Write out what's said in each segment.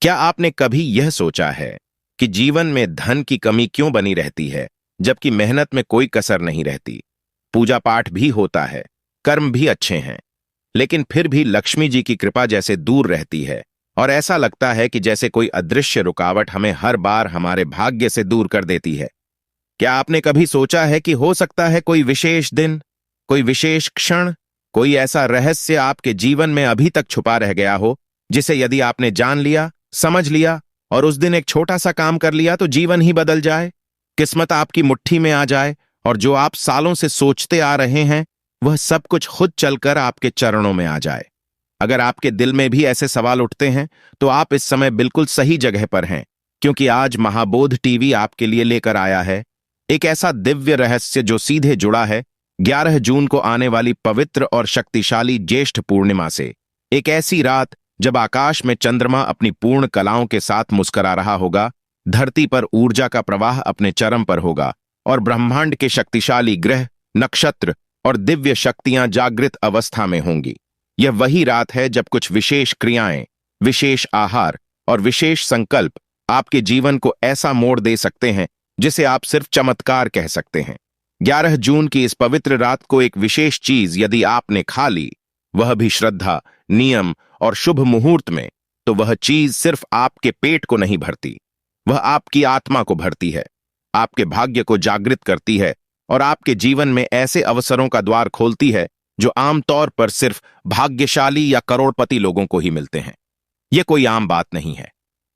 क्या आपने कभी यह सोचा है कि जीवन में धन की कमी क्यों बनी रहती है, जबकि मेहनत में कोई कसर नहीं रहती? पूजा पाठ भी होता है, कर्म भी अच्छे हैं, लेकिन फिर भी लक्ष्मी जी की कृपा जैसे दूर रहती है और ऐसा लगता है कि जैसे कोई अदृश्य रुकावट हमें हर बार हमारे भाग्य से दूर कर देती है। क्या आपने कभी सोचा है कि हो सकता है कोई विशेष दिन, कोई विशेष क्षण, कोई ऐसा रहस्य आपके जीवन में अभी तक छुपा रह गया हो, जिसे यदि आपने जान लिया, समझ लिया और उस दिन एक छोटा सा काम कर लिया तो जीवन ही बदल जाए, किस्मत आपकी मुट्ठी में आ जाए और जो आप सालों से सोचते आ रहे हैं वह सब कुछ खुद चलकर आपके चरणों में आ जाए? अगर आपके दिल में भी ऐसे सवाल उठते हैं तो आप इस समय बिल्कुल सही जगह पर हैं, क्योंकि आज महाबोध टीवी आपके लिए लेकर आया है एक ऐसा दिव्य रहस्य जो सीधे जुड़ा है 11 जून को आने वाली पवित्र और शक्तिशाली ज्येष्ठ पूर्णिमा से। एक ऐसी रात जब आकाश में चंद्रमा अपनी पूर्ण कलाओं के साथ मुस्करा रहा होगा, धरती पर ऊर्जा का प्रवाह अपने चरम पर होगा और ब्रह्मांड के शक्तिशाली ग्रह, नक्षत्र और दिव्य शक्तियां जागृत अवस्था में होंगी। यह वही रात है जब कुछ विशेष क्रियाएं, विशेष आहार और विशेष संकल्प आपके जीवन को ऐसा मोड़ दे सकते हैं जिसे आप सिर्फ चमत्कार कह सकते हैं। 11 जून की इस पवित्र रात को एक विशेष चीज यदि आपने खा ली, वह भी श्रद्धा, नियम और शुभ मुहूर्त में, तो वह चीज सिर्फ आपके पेट को नहीं भरती, वह आपकी आत्मा को भरती है, आपके भाग्य को जागृत करती है और आपके जीवन में ऐसे अवसरों का द्वार खोलती है जो आमतौर पर सिर्फ भाग्यशाली या करोड़पति लोगों को ही मिलते हैं। यह कोई आम बात नहीं है,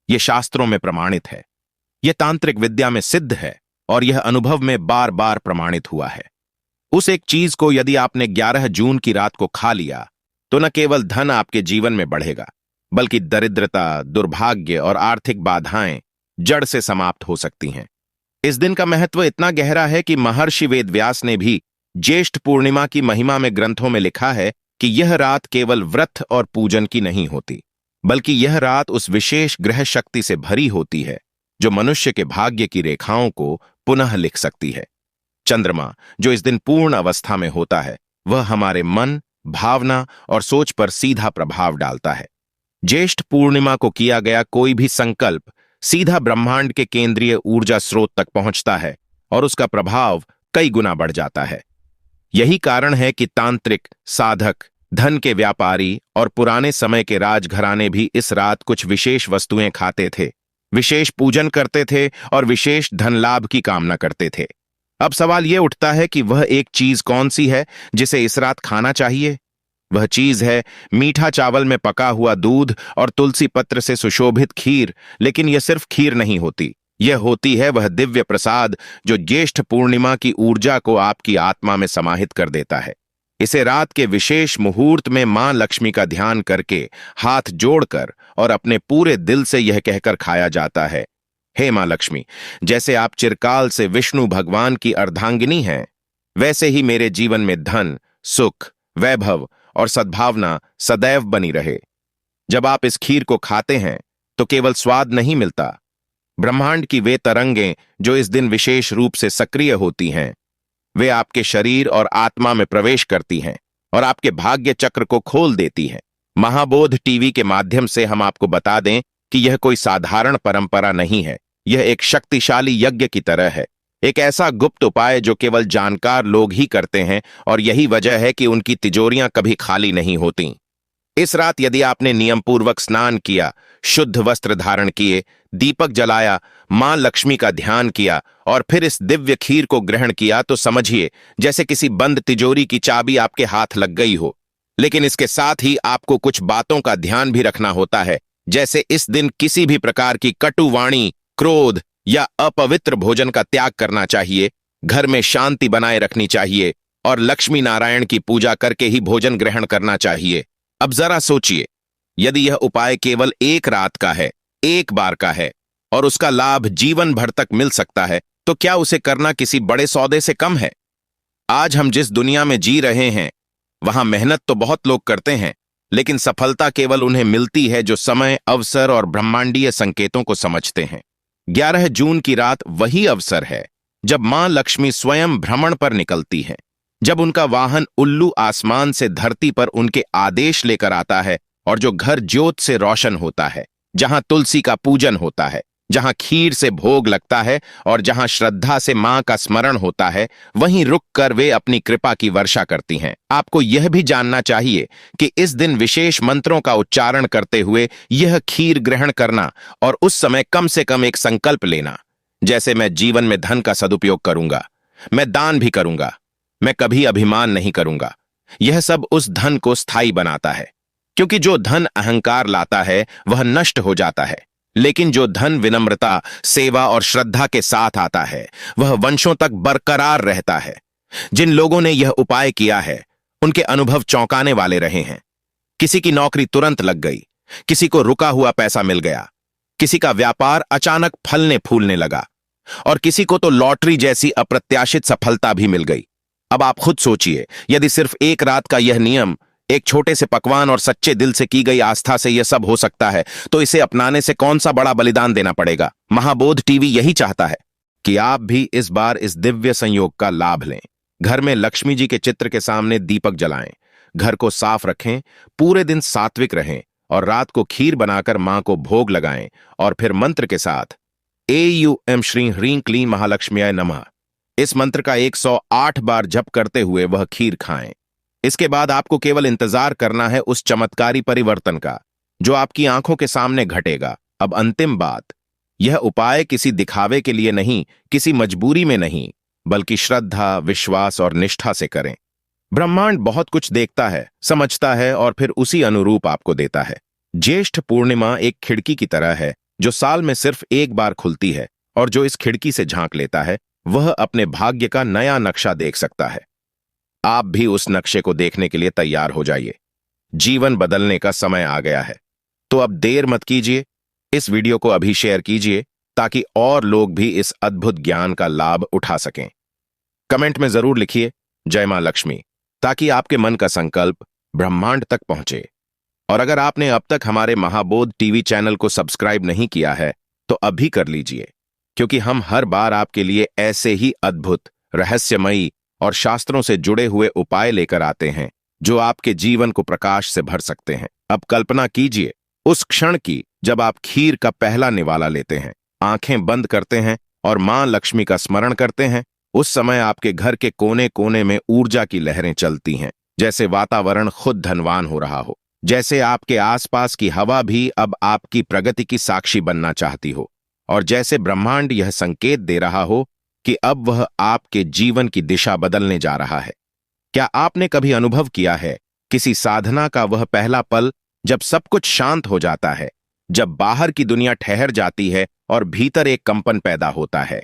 यह शास्त्रों में प्रमाणित है, यह तांत्रिक विद्या में सिद्ध है और यह अनुभव में बार बार प्रमाणित हुआ है। उस एक चीज को यदि आपने 11 जून की रात को खा लिया तो न केवल धन आपके जीवन में बढ़ेगा, बल्कि दरिद्रता, दुर्भाग्य और आर्थिक बाधाएं जड़ से समाप्त हो सकती हैं। इस दिन का महत्व इतना गहरा है कि महर्षि वेदव्यास ने भी ज्येष्ठ पूर्णिमा की महिमा में ग्रंथों में लिखा है कि यह रात केवल व्रत और पूजन की नहीं होती, बल्कि यह रात उस विशेष ग्रह शक्ति से भरी होती है जो मनुष्य के भाग्य की रेखाओं को पुनः लिख सकती है। चंद्रमा जो इस दिन पूर्ण अवस्था में होता है, वह हमारे मन, भावना और सोच पर सीधा प्रभाव डालता है। ज्येष्ठ पूर्णिमा को किया गया कोई भी संकल्प सीधा ब्रह्मांड के केंद्रीय ऊर्जा स्रोत तक पहुंचता है और उसका प्रभाव कई गुना बढ़ जाता है। यही कारण है कि तांत्रिक, साधक, धन के व्यापारी और पुराने समय के राजघराने भी इस रात कुछ विशेष वस्तुएं खाते थे, विशेष पूजन करते थे और विशेष धन लाभ की कामना करते थे। अब सवाल यह उठता है कि वह एक चीज कौन सी है जिसे इस रात खाना चाहिए? वह चीज है मीठा चावल में पका हुआ दूध और तुलसी पत्र से सुशोभित खीर। लेकिन यह सिर्फ खीर नहीं होती, यह होती है वह दिव्य प्रसाद जो ज्येष्ठ पूर्णिमा की ऊर्जा को आपकी आत्मा में समाहित कर देता है। इसे रात के विशेष मुहूर्त में मां लक्ष्मी का ध्यान करके, हाथ जोड़कर और अपने पूरे दिल से यह कहकर खाया जाता है, हे मां लक्ष्मी, जैसे आप चिरकाल से विष्णु भगवान की अर्धांगिनी हैं, वैसे ही मेरे जीवन में धन, सुख, वैभव और सद्भावना सदैव बनी रहे। जब आप इस खीर को खाते हैं तो केवल स्वाद नहीं मिलता, ब्रह्मांड की वे तरंगें जो इस दिन विशेष रूप से सक्रिय होती हैं, वे आपके शरीर और आत्मा में प्रवेश करती हैं और आपके भाग्य चक्र को खोल देती हैं। महाबोध टीवी के माध्यम से हम आपको बता दें कि यह कोई साधारण परंपरा नहीं है, यह एक शक्तिशाली यज्ञ की तरह है, एक ऐसा गुप्त उपाय जो केवल जानकार लोग ही करते हैं और यही वजह है कि उनकी तिजोरियां कभी खाली नहीं होती। इस रात यदि आपने नियम पूर्वक स्नान किया, शुद्ध वस्त्र धारण किए, दीपक जलाया, मां लक्ष्मी का ध्यान किया और फिर इस दिव्य खीर को ग्रहण किया, तो समझिए जैसे किसी बंद तिजोरी की चाबी आपके हाथ लग गई हो। लेकिन इसके साथ ही आपको कुछ बातों का ध्यान भी रखना होता है, जैसे इस दिन किसी भी प्रकार की कटु वाणी, क्रोध या अपवित्र भोजन का त्याग करना चाहिए, घर में शांति बनाए रखनी चाहिए और लक्ष्मी नारायण की पूजा करके ही भोजन ग्रहण करना चाहिए। अब जरा सोचिए, यदि यह उपाय केवल एक रात का है, एक बार का है और उसका लाभ जीवन भर तक मिल सकता है, तो क्या उसे करना किसी बड़े सौदे से कम है? आज हम जिस दुनिया में जी रहे हैं वहां मेहनत तो बहुत लोग करते हैं, लेकिन सफलता केवल उन्हें मिलती है जो समय, अवसर और ब्रह्मांडीय संकेतों को समझते हैं। 11 जून की रात वही अवसर है जब मां लक्ष्मी स्वयं भ्रमण पर निकलती है, जब उनका वाहन उल्लू आसमान से धरती पर उनके आदेश लेकर आता है और जो घर ज्योत से रोशन होता है, जहां तुलसी का पूजन होता है, जहां खीर से भोग लगता है और जहां श्रद्धा से मां का स्मरण होता है, वहीं रुक कर वे अपनी कृपा की वर्षा करती हैं। आपको यह भी जानना चाहिए कि इस दिन विशेष मंत्रों का उच्चारण करते हुए यह खीर ग्रहण करना और उस समय कम से कम एक संकल्प लेना, जैसे मैं जीवन में धन का सदुपयोग करूंगा, मैं दान भी करूंगा, मैं कभी अभिमान नहीं करूंगा। यह सब उस धन को स्थायी बनाता है, क्योंकि जो धन अहंकार लाता है वह नष्ट हो जाता है, लेकिन जो धन विनम्रता, सेवा और श्रद्धा के साथ आता है वह वंशों तक बरकरार रहता है। जिन लोगों ने यह उपाय किया है उनके अनुभव चौंकाने वाले रहे हैं। किसी की नौकरी तुरंत लग गई, किसी को रुका हुआ पैसा मिल गया, किसी का व्यापार अचानक फलने फूलने लगा और किसी को तो लॉटरी जैसी अप्रत्याशित सफलता भी मिल गई। अब आप खुद सोचिए, यदि सिर्फ एक रात का यह नियम, एक छोटे से पकवान और सच्चे दिल से की गई आस्था से यह सब हो सकता है, तो इसे अपनाने से कौन सा बड़ा बलिदान देना पड़ेगा। महाबोध टीवी यही चाहता है कि आप भी इस बार इस दिव्य संयोग का लाभ लें। घर में लक्ष्मी जी के चित्र के सामने दीपक जलाएं, घर को साफ रखें, पूरे दिन सात्विक रहें और रात को खीर बनाकर मां को भोग लगाएं और फिर मंत्र के साथ एयूएम श्री ह्रीं क्लीं महालक्ष्म्याय नमः इस मंत्र का 108 बार जप करते हुए वह खीर खाएं। इसके बाद आपको केवल इंतजार करना है उस चमत्कारी परिवर्तन का जो आपकी आंखों के सामने घटेगा। अब अंतिम बात, यह उपाय किसी दिखावे के लिए नहीं, किसी मजबूरी में नहीं, बल्कि श्रद्धा, विश्वास और निष्ठा से करें। ब्रह्मांड बहुत कुछ देखता है, समझता है और फिर उसी अनुरूप आपको देता है। ज्येष्ठ पूर्णिमा एक खिड़की की तरह है जो साल में सिर्फ एक बार खुलती है, और जो इस खिड़की से झांक लेता है वह अपने भाग्य का नया नक्शा देख सकता है। आप भी उस नक्शे को देखने के लिए तैयार हो जाइए। जीवन बदलने का समय आ गया है, तो अब देर मत कीजिए, इस वीडियो को अभी शेयर कीजिए ताकि और लोग भी इस अद्भुत ज्ञान का लाभ उठा सकें। कमेंट में जरूर लिखिए जय मां लक्ष्मी, ताकि आपके मन का संकल्प ब्रह्मांड तक पहुंचे। और अगर आपने अब तक हमारे महाबोध टीवी चैनल को सब्सक्राइब नहीं किया है तो अभी कर लीजिए, क्योंकि हम हर बार आपके लिए ऐसे ही अद्भुत, रहस्यमयी और शास्त्रों से जुड़े हुए उपाय लेकर आते हैं जो आपके जीवन को प्रकाश से भर सकते हैं। अब कल्पना कीजिए उस क्षण की जब आप खीर का पहला निवाला लेते हैं, आंखें बंद करते हैं और मां लक्ष्मी का स्मरण करते हैं। उस समय आपके घर के कोने कोने में ऊर्जा की लहरें चलती हैं, जैसे वातावरण खुद धनवान हो रहा हो, जैसे आपके आसपास की हवा भी अब आपकी प्रगति की साक्षी बनना चाहती हो, और जैसे ब्रह्मांड यह संकेत दे रहा हो कि अब वह आपके जीवन की दिशा बदलने जा रहा है। क्या आपने कभी अनुभव किया है किसी साधना का वह पहला पल जब सब कुछ शांत हो जाता है, जब बाहर की दुनिया ठहर जाती है और भीतर एक कंपन पैदा होता है?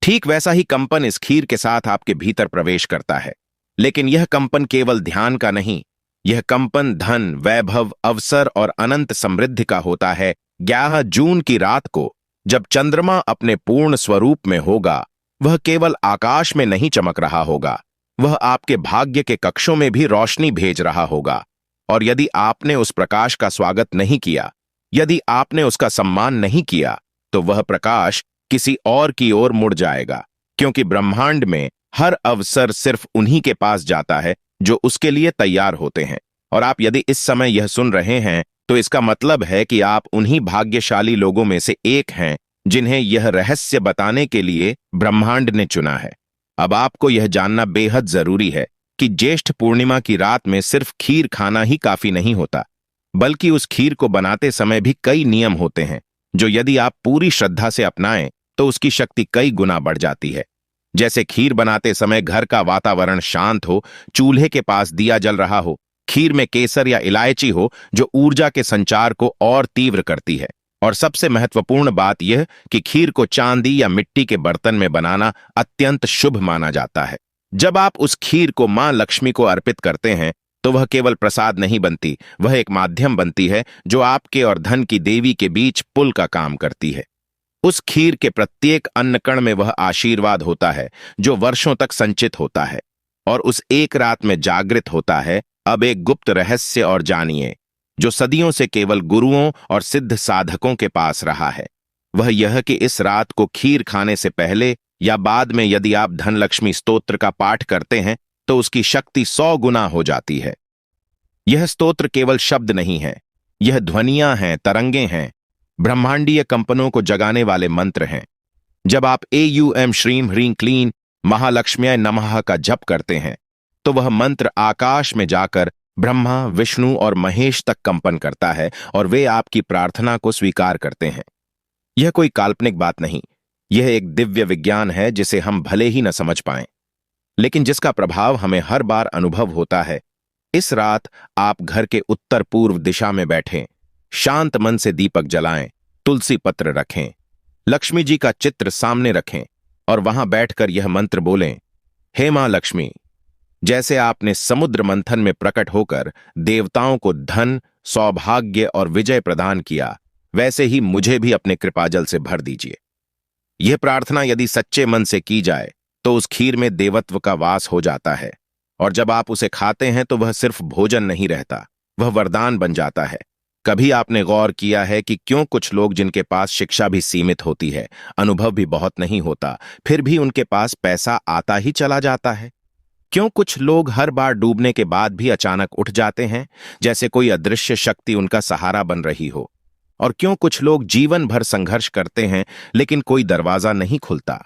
ठीक वैसा ही कंपन इस खीर के साथ आपके भीतर प्रवेश करता है। लेकिन यह कंपन केवल ध्यान का नहीं, यह कंपन धन, वैभव, अवसर और अनंत समृद्धि का होता है। 11 जून की रात को जब चंद्रमा अपने पूर्ण स्वरूप में होगा, वह केवल आकाश में नहीं चमक रहा होगा, वह आपके भाग्य के कक्षों में भी रोशनी भेज रहा होगा। और यदि आपने उस प्रकाश का स्वागत नहीं किया, यदि आपने उसका सम्मान नहीं किया, तो वह प्रकाश किसी और की ओर मुड़ जाएगा, क्योंकि ब्रह्मांड में हर अवसर सिर्फ उन्हीं के पास जाता है जो उसके लिए तैयार होते हैं। और आप यदि इस समय यह सुन रहे हैं तो इसका मतलब है कि आप उन्हीं भाग्यशाली लोगों में से एक हैं जिन्हें यह रहस्य बताने के लिए ब्रह्मांड ने चुना है। अब आपको यह जानना बेहद जरूरी है कि ज्येष्ठ पूर्णिमा की रात में सिर्फ खीर खाना ही काफी नहीं होता, बल्कि उस खीर को बनाते समय भी कई नियम होते हैं जो यदि आप पूरी श्रद्धा से अपनाएं तो उसकी शक्ति कई गुना बढ़ जाती है। जैसे खीर बनाते समय घर का वातावरण शांत हो, चूल्हे के पास दिया जल रहा हो, खीर में केसर या इलायची हो जो ऊर्जा के संचार को और तीव्र करती है। और सबसे महत्वपूर्ण बात यह कि खीर को चांदी या मिट्टी के बर्तन में बनाना अत्यंत शुभ माना जाता है। जब आप उस खीर को मां लक्ष्मी को अर्पित करते हैं तो वह केवल प्रसाद नहीं बनती, वह एक माध्यम बनती है जो आपके और धन की देवी के बीच पुल का काम करती है। उस खीर के प्रत्येक अन्न कण में वह आशीर्वाद होता है जो वर्षों तक संचित होता है और उस एक रात में जागृत होता है। अब एक गुप्त रहस्य और जानिए जो सदियों से केवल गुरुओं और सिद्ध साधकों के पास रहा है, वह यह कि इस रात को खीर खाने से पहले या बाद में यदि आप धनलक्ष्मी स्तोत्र का पाठ करते हैं तो उसकी शक्ति 100 गुना हो जाती है। यह स्तोत्र केवल शब्द नहीं है, यह ध्वनियां हैं, तरंगे हैं, ब्रह्मांडीय कंपनों को जगाने वाले मंत्र हैं। जब आप एयूएम श्रीम ह्रीं क्लीं महालक्ष्म्याय नमः का जप करते हैं तो वह मंत्र आकाश में जाकर ब्रह्मा, विष्णु और महेश तक कंपन करता है और वे आपकी प्रार्थना को स्वीकार करते हैं। यह कोई काल्पनिक बात नहीं, यह एक दिव्य विज्ञान है जिसे हम भले ही न समझ पाएं, लेकिन जिसका प्रभाव हमें हर बार अनुभव होता है। इस रात आप घर के उत्तर पूर्व दिशा में बैठें, शांत मन से दीपक जलाएं, तुलसी पत्र रखें, लक्ष्मी जी का चित्र सामने रखें और वहां बैठकर यह मंत्र बोलें, हे मां लक्ष्मी, जैसे आपने समुद्र मंथन में प्रकट होकर देवताओं को धन, सौभाग्य और विजय प्रदान किया, वैसे ही मुझे भी अपने कृपाजल से भर दीजिए। यह प्रार्थना यदि सच्चे मन से की जाए तो उस खीर में देवत्व का वास हो जाता है, और जब आप उसे खाते हैं तो वह सिर्फ भोजन नहीं रहता, वह वरदान बन जाता है। कभी आपने गौर किया है कि क्यों कुछ लोग जिनके पास शिक्षा भी सीमित होती है, अनुभव भी बहुत नहीं होता, फिर भी उनके पास पैसा आता ही चला जाता है? क्यों कुछ लोग हर बार डूबने के बाद भी अचानक उठ जाते हैं, जैसे कोई अदृश्य शक्ति उनका सहारा बन रही हो? और क्यों कुछ लोग जीवन भर संघर्ष करते हैं लेकिन कोई दरवाजा नहीं खुलता?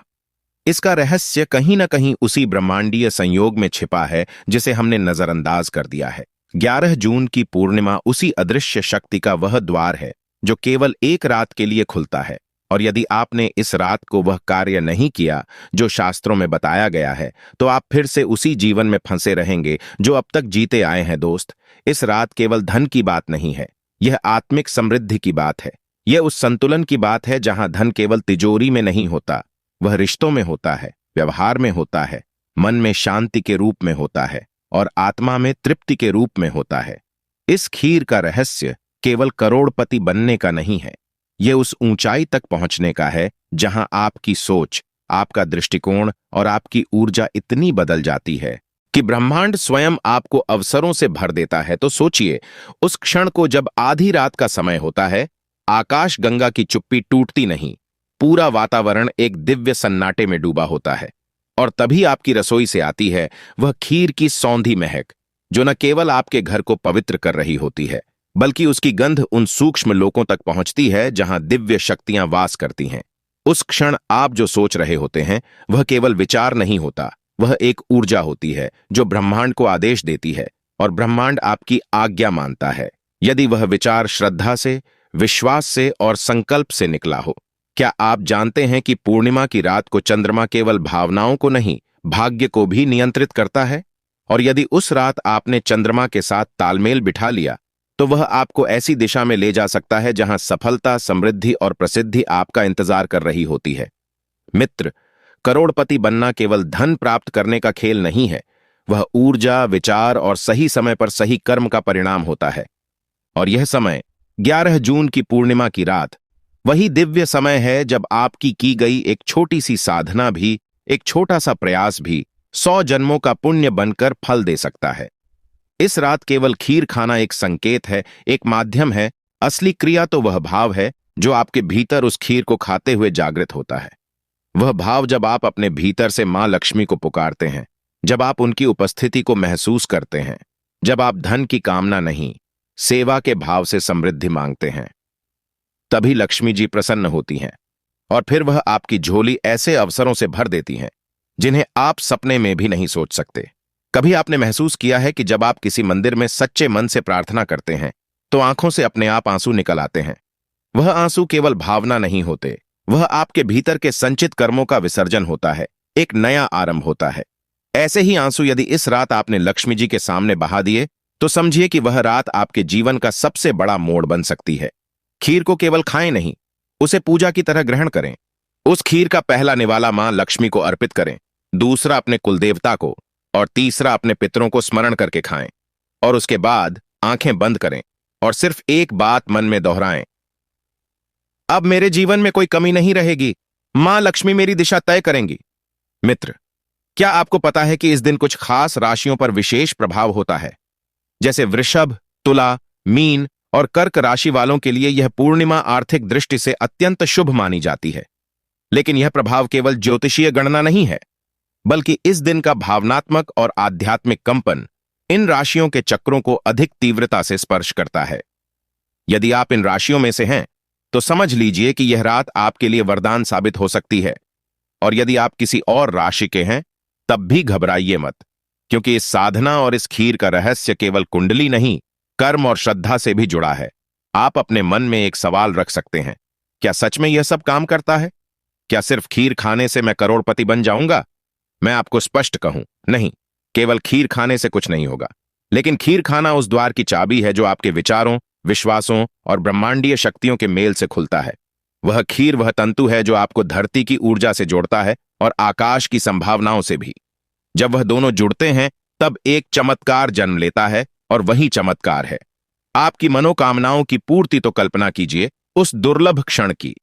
इसका रहस्य कहीं न कहीं उसी ब्रह्मांडीय संयोग में छिपा है जिसे हमने नजरअंदाज कर दिया है। 11 जून की पूर्णिमा उसी अदृश्य शक्ति का वह द्वार है जो केवल एक रात के लिए खुलता है, और यदि आपने इस रात को वह कार्य नहीं किया जो शास्त्रों में बताया गया है, तो आप फिर से उसी जीवन में फंसे रहेंगे जो अब तक जीते आए हैं। दोस्त, इस रात केवल धन की बात नहीं है, यह आत्मिक समृद्धि की बात है। यह उस संतुलन की बात है जहां धन केवल तिजोरी में नहीं होता, वह रिश्तों में होता है, व्यवहार में होता है, मन में शांति के रूप में होता है और आत्मा में तृप्ति के रूप में होता है। इस खीर का रहस्य केवल करोड़पति बनने का नहीं है, यह उस ऊंचाई तक पहुंचने का है जहां आपकी सोच, आपका दृष्टिकोण और आपकी ऊर्जा इतनी बदल जाती है कि ब्रह्मांड स्वयं आपको अवसरों से भर देता है। तो सोचिए उस क्षण को जब आधी रात का समय होता है, आकाश गंगा की चुप्पी टूटती नहीं, पूरा वातावरण एक दिव्य सन्नाटे में डूबा होता है, और तभी आपकी रसोई से आती है वह खीर की सौंधी महक, जो न केवल आपके घर को पवित्र कर रही होती है, बल्कि उसकी गंध उन सूक्ष्म लोकों तक पहुंचती है जहां दिव्य शक्तियां वास करती हैं। उस क्षण आप जो सोच रहे होते हैं वह केवल विचार नहीं होता, वह एक ऊर्जा होती है जो ब्रह्मांड को आदेश देती है, और ब्रह्मांड आपकी आज्ञा मानता है। यदि वह विचार श्रद्धा से, विश्वास से और संकल्प से निकला हो। क्या आप जानते हैं कि पूर्णिमा की रात को चंद्रमा केवल भावनाओं को नहीं, भाग्य को भी नियंत्रित करता है? और यदि उस रात आपने चंद्रमा के साथ तालमेल बिठा लिया तो वह आपको ऐसी दिशा में ले जा सकता है जहां सफलता, समृद्धि और प्रसिद्धि आपका इंतजार कर रही होती है। मित्र, करोड़पति बनना केवल धन प्राप्त करने का खेल नहीं है, वह ऊर्जा, विचार और सही समय पर सही कर्म का परिणाम होता है। और यह समय 11 जून की पूर्णिमा की रात वही दिव्य समय है जब आपकी की गई एक छोटी सी साधना भी, एक छोटा सा प्रयास भी 100 जन्मों का पुण्य बनकर फल दे सकता है। इस रात केवल खीर खाना एक संकेत है, एक माध्यम है। असली क्रिया तो वह भाव है जो आपके भीतर उस खीर को खाते हुए जागृत होता है। वह भाव जब आप अपने भीतर से मां लक्ष्मी को पुकारते हैं, जब आप उनकी उपस्थिति को महसूस करते हैं, जब आप धन की कामना नहीं, सेवा के भाव से समृद्धि मांगते हैं, तभी लक्ष्मी जी प्रसन्न होती हैं, और फिर वह आपकी झोली ऐसे अवसरों से भर देती हैं जिन्हें आप सपने में भी नहीं सोच सकते। कभी आपने महसूस किया है कि जब आप किसी मंदिर में सच्चे मन से प्रार्थना करते हैं तो आंखों से अपने आप आंसू निकल आते हैं? वह आंसू केवल भावना नहीं होते, वह आपके भीतर के संचित कर्मों का विसर्जन होता है, एक नया आरंभ होता है। ऐसे ही आंसू यदि इस रात आपने लक्ष्मी जी के सामने बहा दिए तो समझिए कि वह रात आपके जीवन का सबसे बड़ा मोड़ बन सकती है। खीर को केवल खाएं नहीं, उसे पूजा की तरह ग्रहण करें। उस खीर का पहला निवाला मां लक्ष्मी को अर्पित करें, दूसरा अपने कुलदेवता को, और तीसरा अपने पितरों को स्मरण करके खाएं। और उसके बाद आंखें बंद करें और सिर्फ एक बात मन में दोहराएं, अब मेरे जीवन में कोई कमी नहीं रहेगी, मां लक्ष्मी मेरी दिशा तय करेंगी। मित्र, क्या आपको पता है कि इस दिन कुछ खास राशियों पर विशेष प्रभाव होता है? जैसे वृषभ, तुला, मीन और कर्क राशि वालों के लिए यह पूर्णिमा आर्थिक दृष्टि से अत्यंत शुभ मानी जाती है। लेकिन यह प्रभाव केवल ज्योतिषीय गणना नहीं है, बल्कि इस दिन का भावनात्मक और आध्यात्मिक कंपन इन राशियों के चक्रों को अधिक तीव्रता से स्पर्श करता है। यदि आप इन राशियों में से हैं तो समझ लीजिए कि यह रात आपके लिए वरदान साबित हो सकती है। और यदि आप किसी और राशि के हैं, तब भी घबराइए मत, क्योंकि इस साधना और इस खीर का रहस्य केवल कुंडली नहीं, कर्म और श्रद्धा से भी जुड़ा है। आप अपने मन में एक सवाल रख सकते हैं, क्या सच में यह सब काम करता है? क्या सिर्फ खीर खाने से मैं करोड़पति बन जाऊंगा? मैं आपको स्पष्ट कहूं, नहीं, केवल खीर खाने से कुछ नहीं होगा। लेकिन खीर खाना उस द्वार की चाबी है जो आपके विचारों, विश्वासों और ब्रह्मांडीय शक्तियों के मेल से खुलता है। वह खीर वह तंतु है जो आपको धरती की ऊर्जा से जोड़ता है और आकाश की संभावनाओं से भी। जब वह दोनों जुड़ते हैं, तब एक चमत्कार जन्म लेता है, और वही चमत्कार है आपकी मनोकामनाओं की पूर्ति। तो कल्पना कीजिए उस दुर्लभ क्षण की,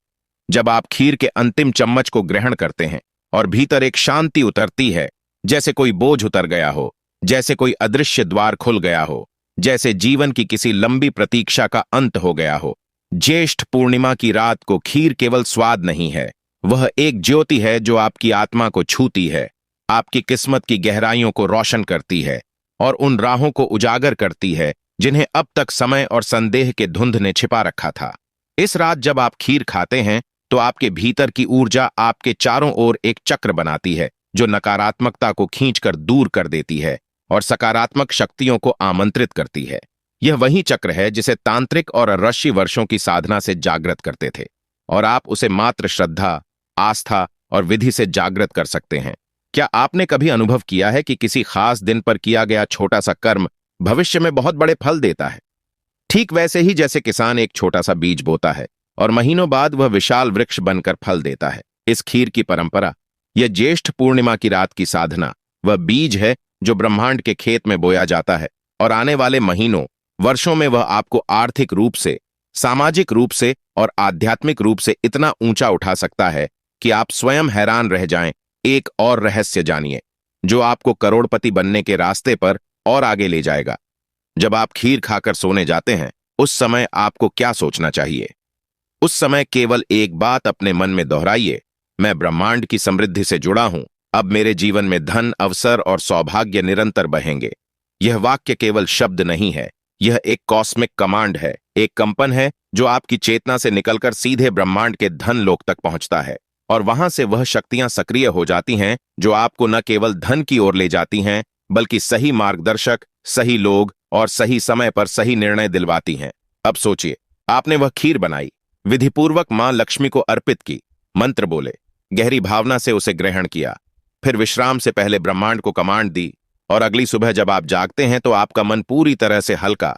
जब आप खीर के अंतिम चम्मच को ग्रहण करते हैं और भीतर एक शांति उतरती है, जैसे कोई बोझ उतर गया हो, जैसे कोई अदृश्य द्वार खुल गया हो, जैसे जीवन की किसी लंबी प्रतीक्षा का अंत हो गया हो। ज्येष्ठ पूर्णिमा की रात को खीर केवल स्वाद नहीं है, वह एक ज्योति है जो आपकी आत्मा को छूती है, आपकी किस्मत की गहराइयों को रोशन करती है और उन राहों को उजागर करती है जिन्हें अब तक समय और संदेह के धुंध ने छिपा रखा था। इस रात जब आप खीर खाते हैं, तो आपके भीतर की ऊर्जा आपके चारों ओर एक चक्र बनाती है जो नकारात्मकता को खींचकर दूर कर देती है और सकारात्मक शक्तियों को आमंत्रित करती है। यह वही चक्र है जिसे तांत्रिक और ऋषि वर्षों की साधना से जागृत करते थे, और आप उसे मात्र श्रद्धा, आस्था और विधि से जागृत कर सकते हैं। क्या आपने कभी अनुभव किया है कि किसी खास दिन पर किया गया छोटा सा कर्म भविष्य में बहुत बड़े फल देता है? ठीक वैसे ही जैसे किसान एक छोटा सा बीज बोता है और महीनों बाद वह विशाल वृक्ष बनकर फल देता है। इस खीर की परंपरा, यह ज्येष्ठ पूर्णिमा की रात की साधना, वह बीज है जो ब्रह्मांड के खेत में बोया जाता है, और आने वाले महीनों, वर्षों में वह आपको आर्थिक रूप से, सामाजिक रूप से और आध्यात्मिक रूप से इतना ऊंचा उठा सकता है कि आप स्वयं हैरान रह जाएं। एक और रहस्य जानिए जो आपको करोड़पति बनने के रास्ते पर और आगे ले जाएगा। जब आप खीर खाकर सोने जाते हैं, उस समय आपको क्या सोचना चाहिए? उस समय केवल एक बात अपने मन में दोहराइए, मैं ब्रह्मांड की समृद्धि से जुड़ा हूं, अब मेरे जीवन में धन, अवसर और सौभाग्य निरंतर बहेंगे। यह वाक्य केवल शब्द नहीं है, यह एक कॉस्मिक कमांड है, एक कंपन है जो आपकी चेतना से निकलकर सीधे ब्रह्मांड के धन लोक तक पहुंचता है, और वहां से वह शक्तियां सक्रिय हो जाती हैं जो आपको न केवल धन की ओर ले जाती हैं, बल्कि सही मार्गदर्शक, सही लोग और सही समय पर सही निर्णय दिलवाती हैं। अब सोचिए, आपने वह खीर बनाई, विधिपूर्वक मां लक्ष्मी को अर्पित की, मंत्र बोले, गहरी भावना से उसे ग्रहण किया, फिर विश्राम से पहले ब्रह्मांड को कमांड दी, और अगली सुबह जब आप जागते हैं तो आपका मन पूरी तरह से हल्का,